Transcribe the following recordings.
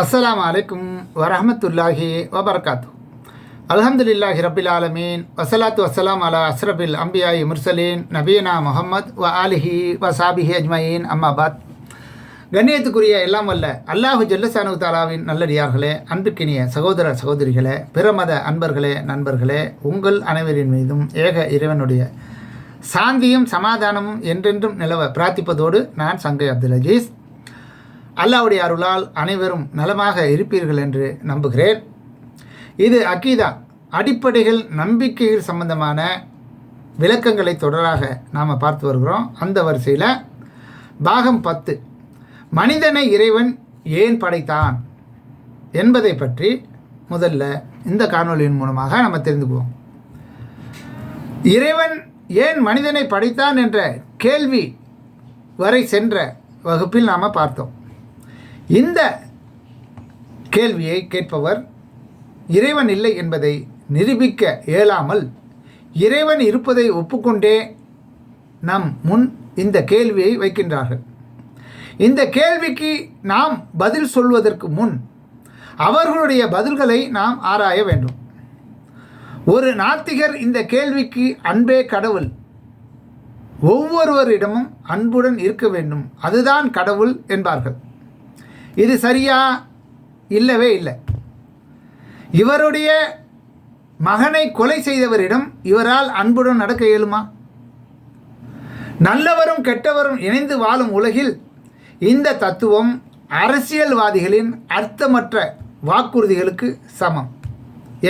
அஸ்ஸலாமு அலைக்கும் வரஹ்மத்துல்லாஹி வபரகாத்து. அல்ஹம்துலில்லாஹி ரப்பில் ஆலமீன் வஸலாத்து வஸ்ஸலாம் அலா அஸ்ரபில் அம்பியாயி முர்சலீன் நபியனா முஹம்மத் வ ஆலிஹி வ சாபிஹி அஜ்மயீன் அம்மாபாத். கண்ணியத்துக்குரிய எல்லாம் வல்ல அல்லாஹு ஜல்லசானு தாலாவின் நல்லடியார்களே, அன்புக்கினிய சகோதர சகோதரிகளே, பிறமத அன்பர்களே, நண்பர்களே, உங்கள் அனைவரின் மீதும் ஏக இறைவனுடைய சாந்தியும் சமாதானமும் என்றென்றும் நிலவ பிரார்த்திப்பதோடு நான் சங்கை அப்துல் அஜீஸ். அல்லாஹ்வுடைய அருளால் அனைவரும் நலமாக இருப்பீர்கள் என்று நம்புகிறேன். இது அகீதா அடிப்படைகள் நம்பிக்கைகள் சம்பந்தமான விளக்கங்களை தொடராக நாம் பார்த்து வருகிறோம். அந்த வரிசையில் பாகம் 10 மனிதனை இறைவன் ஏன் படைத்தான் என்பதை பற்றி முதல்ல இந்த காணொலியின் மூலமாக நம்ம தெரிந்துக்குவோம். இறைவன் ஏன் மனிதனை படைத்தான் என்ற கேள்வி வரை சென்ற வகுப்பில் நாம் பார்த்தோம். இந்த கேள்வியை கேட்பவர் இறைவன் இல்லை என்பதை நிரூபிக்க இயலாமல் இறைவன் இருப்பதை ஒப்புக்கொண்டே நம் முன் இந்த கேள்வியை வைக்கின்றார்கள். இந்த கேள்விக்கு நாம் பதில் சொல்வதற்கு முன் அவர்களுடைய பதில்களை நாம் ஆராய வேண்டும். ஒரு நாத்திகர் இந்த கேள்விக்கு அன்பே கடவுள், ஒவ்வொருவரிடமும் அன்புடன் இருக்க வேண்டும், அதுதான் கடவுள் என்பார்கள். இது சரியா? இல்லவே இல்லை. இவருடைய மகனை கொலை செய்தவரிடம் இவரால் அன்புடன் நடக்க இயலுமா? நல்லவரும் கெட்டவரும் இணைந்து வாழும் உலகில் இந்த தத்துவம் அரசியல்வாதிகளின் அர்த்தமற்ற வாக்குறுதிகளுக்கு சமம்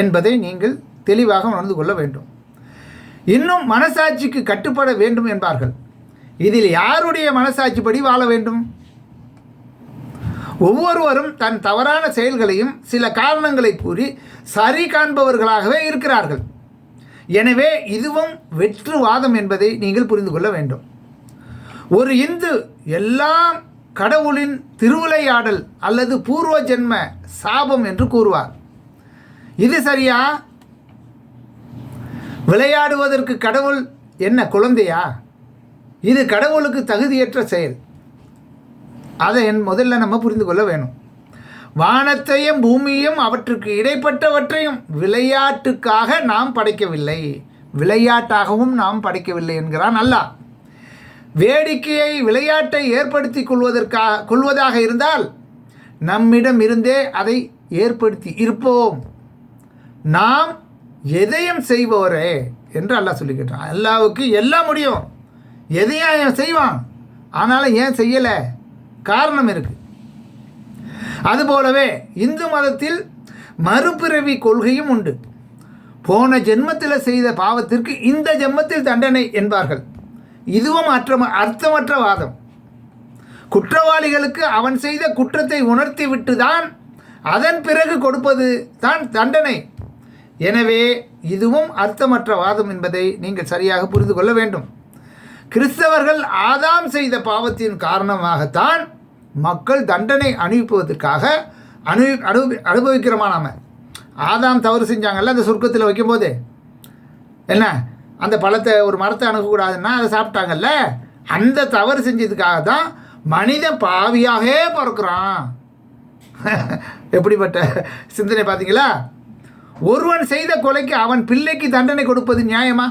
என்பதை நீங்கள் தெளிவாக உணர்ந்து கொள்ள வேண்டும். இன்னும் மனசாட்சிக்கு கட்டுப்பட வேண்டும் என்பார்கள். இதில் யாருடைய மனசாட்சிப்படி வாழ வேண்டும்? ஒவ்வொருவரும் தன் தவறான செயல்களையும் சில காரணங்களை கூறி சரி காண்பவர்களாகவே இருக்கிறார்கள். எனவே இதுவும் வெற்றுவாதம் என்பதை நீங்கள் புரிந்து கொள்ள வேண்டும். ஒரு இந்து எல்லாம் கடவுளின் திருவிளையாடல் அல்லது பூர்வ ஜென்ம சாபம் என்று கூறுவார். இது சரியா? விளையாடுவதற்கு கடவுள் என்ன குழந்தையா? இது கடவுளுக்கு தகுதியற்ற செயல். அதை முதல்ல நம்ம புரிந்து கொள்ள வேணும். வானத்தையும் பூமியையும் அவற்றுக்கு இடைப்பட்டவற்றையும் விளையாட்டுக்காக நாம் படைக்கவில்லை, விளையாட்டாகவும் நாம் படைக்கவில்லை என்கிறான் அல்லாஹ். வேடிக்கையை விளையாட்டை ஏற்படுத்தி கொள்வதாக இருந்தால் நம்மிடம் இருந்தே அதை ஏற்படுத்தி இருப்போம். நாம் எதையும் செய்வோரே என்று அல்லாஹ் சொல்லிக்கிட்டான். அல்லாஹ்வுக்கு எல்லாம் முடியும், எதையும் செய்வான். ஆனாலும் ஏன் செய்யலை? காரணம் இருக்கு. அதுபோலவே இந்து மதத்தில் மறுபிறவி கொள்கையும் உண்டு. போன ஜென்மத்தில் செய்த பாவத்திற்கு இந்த ஜென்மத்தில் தண்டனை என்பார்கள். இதுவும் அர்த்தமற்ற வாதம். குற்றவாளிகளுக்கு அவன் செய்த குற்றத்தை உணர்த்தி விட்டு தான் அதன் பிறகு கொடுப்பது தான் தண்டனை. எனவே இதுவும் அர்த்தமற்ற வாதம் என்பதை நீங்கள் சரியாக புரிந்து கொள்ள வேண்டும். கிறிஸ்தவர்கள் ஆதாம் செய்த பாவத்தின் காரணமாகத்தான் மக்கள் தண்டனை அனுபவிப்பதற்காக அனுபவிக்கிறோமா? நாம ஆதாம் தவறு செஞ்சாங்கல்ல, அந்த சொர்க்கத்தில் வைக்கும்போது என்ன, அந்த பழத்தை ஒரு மரத்தை அணுகக்கூடாதுன்னா அதை சாப்பிட்டாங்கல்ல, அந்த தவறு செஞ்சதுக்காக தான் மனிதன் பாவியாகவே பிறக்கிறான். எப்படிப்பட்ட சிந்தனை பார்த்தீங்களா? ஒருவன் செய்த கொலைக்கு அவன் பிள்ளைக்கு தண்டனை கொடுப்பது நியாயமா?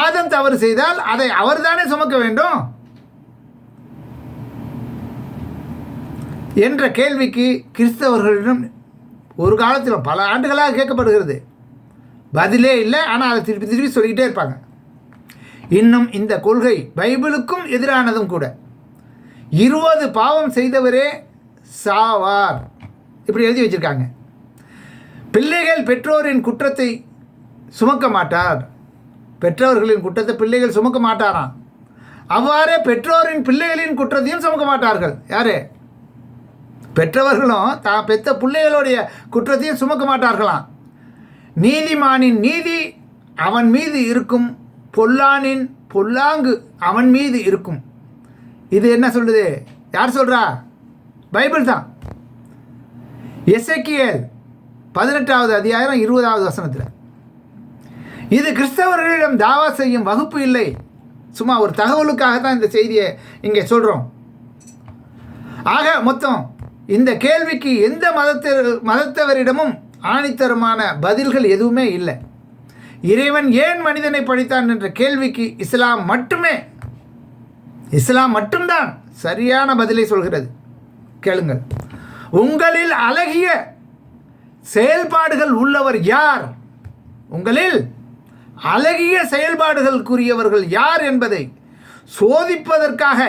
ஆதம் தவறு செய்தால் அதை அவர்தானே சுமக்க வேண்டும் என்ற கேள்விக்கு கிறிஸ்தவர்களிடம் ஒரு காலத்தில் பல ஆண்டுகளாக கேட்கப்படுகிறது. பதிலே இல்லை. ஆனால் அதை திருப்பி திருப்பி சொல்லிக்கிட்டே இருப்பாங்க. இன்னும் இந்த கொள்கை பைபிளுக்கும் எதிரானதும் கூட. 20 பாவம் செய்தவரே சாவார் இப்படி எழுதி வச்சிருக்காங்க. பிள்ளைகள் பெற்றோரின் குற்றத்தை சுமக்க மாட்டார். பெற்றோர்களின் குற்றத்தை பிள்ளைகள் சுமக்க மாட்டாராம். அவ்வாறே பெற்றோரின் பிள்ளைகளின் குற்றத்தையும் சுமக்க மாட்டார்கள். யாரு? பெற்றவர்களும் தான் பெற்ற பிள்ளைகளுடைய குற்றத்தையும் சுமக்க மாட்டார்களாம். நீதிமானின் நீதி அவன் மீது இருக்கும், பொல்லானின் பொல்லாங்கு அவன் மீது இருக்கும். இது என்ன சொல்லுது? யார் சொல்றா? பைபிள் தான். எசேக்கியேல் 18வது அதிகாரம் 20வது வசனத்தில். இது கிறிஸ்தவர்களிடம் தாவா செய்யும் வகுப்பு இல்லை, சும்மா ஒரு தகவலுக்காக தான் இந்த செய்தியை இங்கே சொல்கிறோம். ஆக மொத்தம் இந்த கேள்விக்கு எந்த மதத்தவரிடமும் ஆணித்தரமான பதில்கள் எதுவுமே இல்லை. இறைவன் ஏன் மனிதனை படைத்தான் என்ற கேள்விக்கு இஸ்லாம் மட்டும்தான் சரியான பதிலை சொல்கிறது. கேளுங்கள். உங்களில் அழகிய செயல்பாடுகள் உள்ளவர் யார்? உங்களில் அழகிய செயல்பாடுகளுக்குரியவர்கள் யார் என்பதை சோதிப்பதற்காக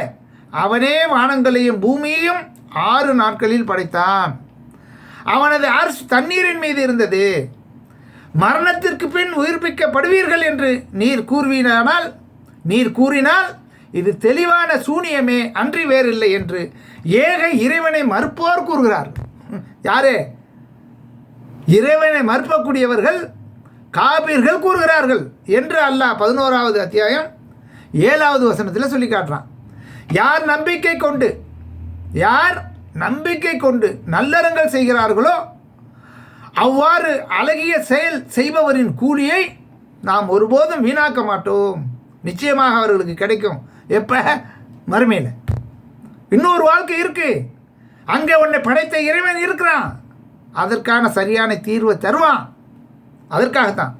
அவனே வானங்களையும் பூமியையும் 6 நாட்களில் படைத்தான். அவனது அர்ஷ் தண்ணீரின் மீது இருந்தது. மரணத்திற்கு பின் உயிர்ப்பிக்கப்படுவீர்கள் என்று நீர் கூறினால் இது தெளிவான சூனியமே அன்றி வேறில்லை என்று ஏக இறைவனை மறுப்போர் கூறுகிறார். யாரே? இறைவனை மறுக்கக்கூடியவர்கள் காபீர்கள் கூறுகிறார்கள் என்று அல்லாஹ் 11வது அத்தியாயம் 7வது வசனத்தில் சொல்லி காட்டுறான். யார் நம்பிக்கை கொண்டு நல்லறங்கள் செய்கிறார்களோ அவ்வாறு அழகிய செயல் செய்பவரின் கூலியை நாம் ஒருபோதும் வீணாக்க மாட்டோம். நிச்சயமாக அவர்களுக்கு கிடைக்கும். எப்போ? மறுமையில். இன்னொரு வாழ்க்கை இருக்கு. அங்கே உன்னை படைத்த இறைவன் இருக்கிறான். அதற்கான சரியான தீர்வை தருவான். அதற்காகத்தான்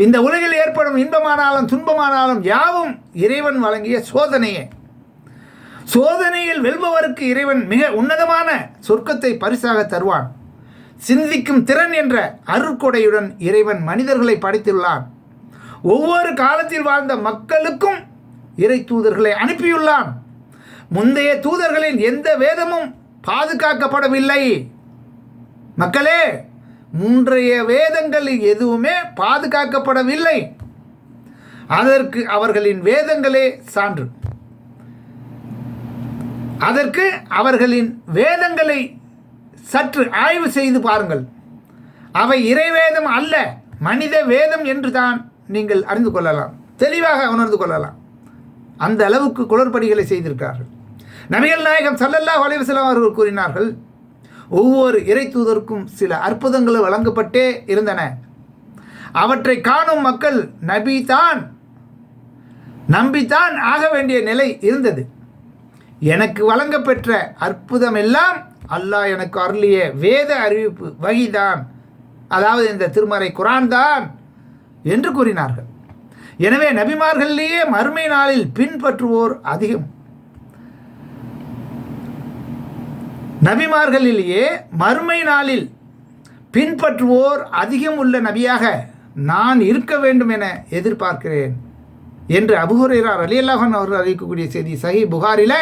இந்த உலகில் ஏற்படும் இன்பமானாலும் துன்பமானாலும் யாவும் இறைவன் வழங்கிய சோதனையே. சோதனையில் வெல்பவருக்கு இறைவன் மிக உன்னதமான சொர்க்கத்தை பரிசாக தருவான். சிந்திக்கும் திறன் என்ற அருட்கொடையுடன் இறைவன் மனிதர்களை படைத்துள்ளான். ஒவ்வொரு காலத்தில் வாழ்ந்த மக்களுக்கும் இறை தூதர்களை அனுப்பியுள்ளான். முந்தைய தூதர்களின் எந்த வேதமும் பாதுகாக்கப்படவில்லை. மக்களே, முந்தைய வேதங்கள் எதுவுமே பாதுகாக்கப்படவில்லை. அதற்கு அவர்களின் வேதங்களே சான்று. அதற்கு அவர்களின் வேதங்களை சற்று ஆய்வு செய்து பாருங்கள். அவை இறைவேதம் அல்ல, மனித வேதம் என்று தான் நீங்கள் அறிந்து கொள்ளலாம், தெளிவாக உணர்ந்து கொள்ளலாம். அந்த அளவுக்கு குளறுபடிகளை செய்திருக்கிறார்கள். நபிகள் நாயகம் ஸல்லல்லாஹு அலைஹி வஸல்லம் அவர்கள் கூறினார்கள், ஒவ்வொரு இறை தூதருக்கும் சில அற்புதங்கள் வழங்கப்பட்டே இருந்தன. அவற்றை காணும் மக்கள் நம்பித்தான் ஆக வேண்டிய நிலை இருந்தது. எனக்கு வழங்கப்பெற்ற அற்புதமெல்லாம் அல்லாஹ் எனக்கு அருளிய வேத அறிவிப்பு வகிதான், அதாவது இந்த திருமறை குர்ஆன் தான் என்று கூறினார்கள். எனவே நபிமார்களிலேயே மறுமை நாளில் பின்பற்றுவோர் அதிகம். நபிமார்களிலேயே மறுமை நாளில் பின்பற்றுவோர் அதிகம் உள்ள நபியாக நான் இருக்க வேண்டும் என எதிர்பார்க்கிறேன் என்று அபூ ஹுரைரா ரலியல்லாஹு அன்ஹு அவர்கள் அறிவிக்கக்கூடிய செய்தி சஹீஹ் புகாரில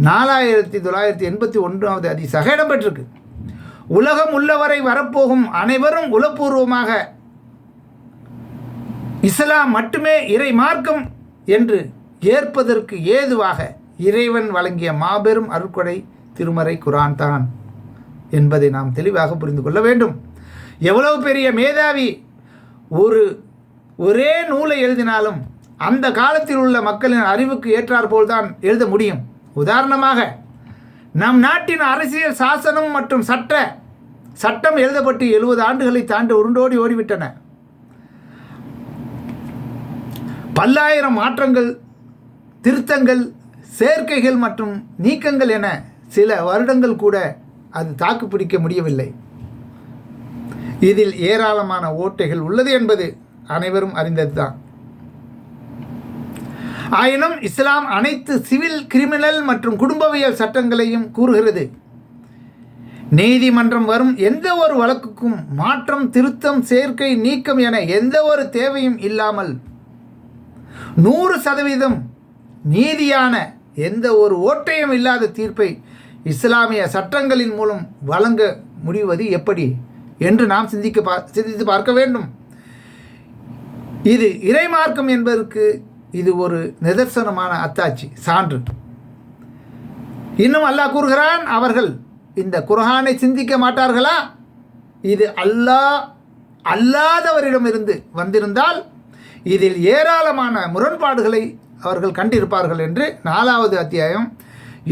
4981வது ஹதீஸாக இடம்பெற்றிருக்கு. உலகம் உள்ளவரை வரப்போகும் அனைவரும் உளப்பூர்வமாக இஸ்லாம் மட்டுமே இறை மார்க்கம் என்று ஏற்பதற்கு ஏதுவாக இறைவன் வழங்கிய மாபெரும் அருட்கொடை திருமறை குர்ஆன் தான் என்பதை நாம் தெளிவாக புரிந்து கொள்ள வேண்டும். எவ்வளவு பெரிய மேதாவி ஒரே நூலை எழுதினாலும் அந்த காலத்தில் உள்ள மக்களின் அறிவுக்கு ஏற்றாற்போல் தான் எழுத முடியும். உதாரணமாக, நம் நாட்டின் அரசியல் சாசனம் மற்றும் சட்டம் எழுதப்பட்டு 70 ஆண்டுகளை தாண்டி உருண்டோடி ஓடிவிட்டன. பல்லாயிரம் மாற்றங்கள், திருத்தங்கள், சேர்க்கைகள் மற்றும் நீக்கங்கள் என சில வருடங்கள் கூட அது தாக்கு பிடிக்க முடியவில்லை. இதில் ஏராளமான ஓட்டைகள் உள்ளது என்பது அனைவரும் அறிந்ததுதான். ஆயினும் இஸ்லாம் அனைத்து சிவில், கிரிமினல் மற்றும் குடும்பவியல் சட்டங்களையும் கூறுகிறது. நீதிமன்றம் வரும் எந்த ஒரு வழக்குக்கும் மாற்றம், திருத்தம், சேர்க்கை, நீக்கம் என எந்த ஒரு தேவையும் இல்லாமல் 100% நீதியான எந்த ஒரு ஓட்டையும் இல்லாத தீர்ப்பை இஸ்லாமிய சட்டங்களின் மூலம் வழங்க முடிவது எப்படி என்று நாம் சிந்தித்து பார்க்க வேண்டும். இது இறைமார்க்கம் என்பதற்கு இது ஒரு நிதர்சனமான அத்தாட்சி, சான்று. இன்னும் அல்லாஹ் கூறுகிறான், அவர்கள் இந்த குர்ஆனை சிந்திக்க மாட்டார்களா? இது அல்லாதவரிடமிருந்து வந்திருந்தால் இதில் ஏராளமான முரண்பாடுகளை அவர்கள் கண்டிருப்பார்கள் என்று 4வது அத்தியாயம்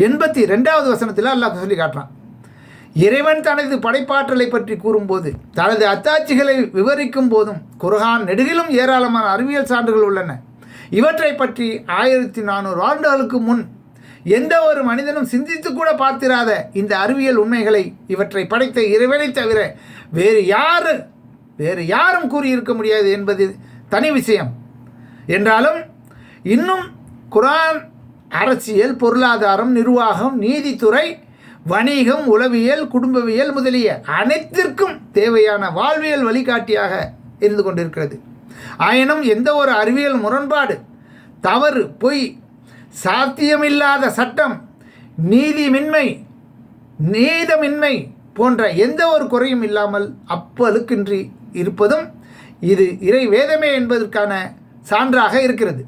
82வது வசனத்தில் அல்லாஹ் சொல்லி காட்டுறான். இறைவன் தனது படைப்பாற்றலை பற்றி கூறும்போது, தனது அத்தாட்சிகளை விவரிக்கும் போதும் குர்ஆன் நெடுகிலும் ஏராளமான அறிவியல் சான்றுகள் உள்ளன. இவற்றை பற்றி 1400 ஆண்டுகளுக்கு முன் எந்த ஒரு மனிதனும் சிந்தித்து கூட பார்த்திராத இந்த அறிவியல் உண்மைகளை இவற்றை படைத்த இறைவனை தவிர வேறு யாரும் கூறியிருக்க முடியாது என்பது தனி விஷயம். என்றாலும் இன்னும் குர்ஆன் அரசியல், பொருளாதாரம், நிர்வாகம், நீதித்துறை, வணிகம், உளவியல், குடும்பவியல் முதலிய அனைத்திற்கும் தேவையான வாழ்வியல் வழிகாட்டியாக இருந்து கொண்டிருக்கிறது. ஆயினும் எந்த ஒரு அறிவியல் முரண்பாடு, தவறு, பொய், சாத்தியமில்லாத சட்டம், நீதமின்மை போன்ற எந்த ஒரு குறையும் இல்லாமல் அப்பழுக்கின்றி இருப்பதும் இது இறை வேதமே என்பதற்கான சான்றாக இருக்கிறது.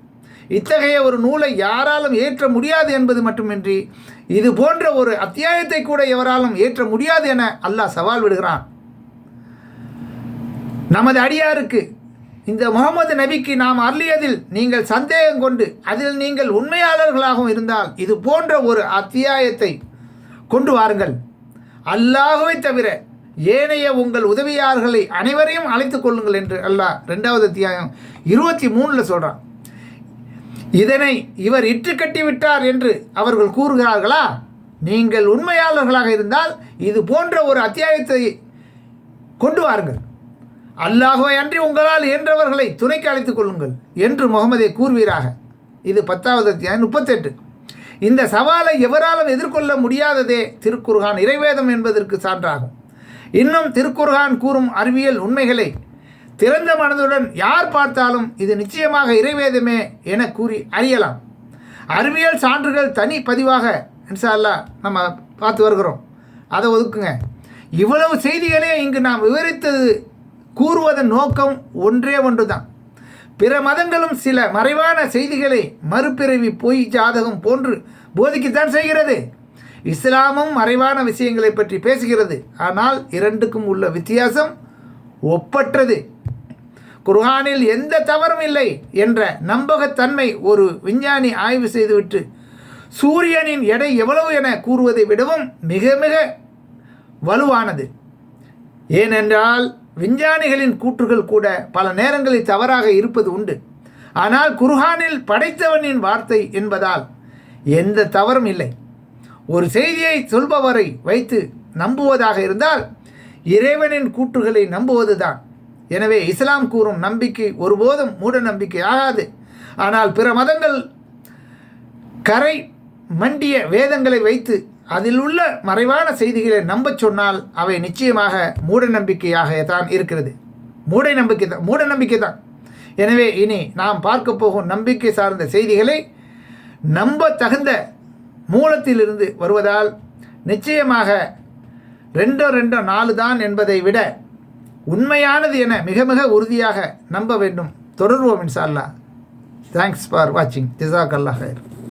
இத்தகைய ஒரு நூலை யாராலும் ஏற்ற முடியாது என்பது மட்டுமின்றி இது போன்ற ஒரு அத்தியாயத்தை கூட எவராலும் ஏற்ற முடியாது என அல்லாஹ் சவால் விடுகிறான். நமது அடியாருக்கு இந்த முகமது நபிக்கு நாம் அருளியதில் நீங்கள் சந்தேகம் கொண்டு அதில் நீங்கள் உண்மையாளர்களாகவும் இருந்தால் இது போன்ற ஒரு அத்தியாயத்தை கொண்டு வாருங்கள். அல்லாஹ்வை தவிர ஏனைய உங்கள் உதவியாளர்களை அனைவரையும் அழைத்துக் கொள்ளுங்கள் என்று அல்லாஹ் 2வது அத்தியாயம் 23 சொல்கிறான். இதனை இவர் இட்டு கட்டிவிட்டார் என்று அவர்கள் கூறுகிறார்களா? நீங்கள் உண்மையாளர்களாக இருந்தால் இது போன்ற ஒரு அத்தியாயத்தை கொண்டு வாருங்கள். அல்லாஹ்வை அன்றி உங்களால் இயன்றவர்களை துணைக்கு அழைத்துக் கொள்ளுங்கள் என்று முகமதை கூறுவீராக. இது 10வது அத்தியாயம் 38. இந்த சவாலை எவராலும் எதிர்கொள்ள முடியாததே திருக்குர்ஆன் இறைவேதம் என்பதற்கு சான்றாகும். இன்னும் திருக்குர்ஆன் கூறும் அறிவியல் உண்மைகளை திறந்த மனதுடன் யார் பார்த்தாலும் இது நிச்சயமாக இறைவேதமே என கூறி அறியலாம். அறிவியல் சான்றுகள் தனி பதிவாக இன்ஷா அல்லாஹ் நம்ம பார்த்து வருகிறோம். அதை ஒதுக்குங்க. இவ்வளவு செய்திகளே இங்கு நாம் விவரித்தது கூறுவதன் நோக்கம் ஒன்றே ஒன்றுதான். பிற மதங்களும் சில மறைவான செய்திகளை மறுபிறவி, பொய், ஜாதகம் போன்று போதிக்கத்தான் செய்கிறது. இஸ்லாமும் மறைவான விஷயங்களை பற்றி பேசுகிறது. ஆனால் இரண்டுக்கும் உள்ள வித்தியாசம் ஒப்பற்றது. குர்ஆனில் எந்த தவறும் இல்லை என்ற நம்பகத்தன்மை ஒரு விஞ்ஞானி ஆய்வு செய்துவிட்டு சூரியனின் எடை எவ்வளவு என கூறுவதை விடவும் மிக மிக வலுவானது. ஏனென்றால் விஞ்ஞானிகளின் கூற்றுகள் கூட பல நேரங்களில் தவறாக இருப்பது உண்டு. ஆனால் குர்ஆனில் படைத்தவனின் வார்த்தை என்பதால் எந்த தவறும் இல்லை. ஒரு செய்தியை சொல்பவரை வைத்து நம்புவதாக இருந்தால் இறைவனின் கூற்றுகளை நம்புவதுதான். எனவே இஸ்லாம் கூறும் நம்பிக்கை ஒருபோதும் மூட நம்பிக்கை ஆகாது. ஆனால் பிற மதங்கள் கரை மண்டிய வேதங்களை வைத்து அதில் உள்ள மறைவான செய்திகளை நம்பச் சொன்னால் அவை நிச்சயமாக மூட நம்பிக்கையாக தான் இருக்கிறது. மூட நம்பிக்கை தான். எனவே இனி நாம் பார்க்க போகும் நம்பிக்கை சார்ந்த செய்திகளை நம்ப தகுந்த மூலத்திலிருந்து வருவதால் நிச்சயமாக 2 தான் என்பதை விட உண்மையானது என மிக மிக உறுதியாக நம்ப வேண்டும். தொடர்வோம் இன்ஷா அல்லாஹ். தேங்க்ஸ் ஃபார் வாட்சிங். ஜஸாக்கல்லாஹ் ஹைர்.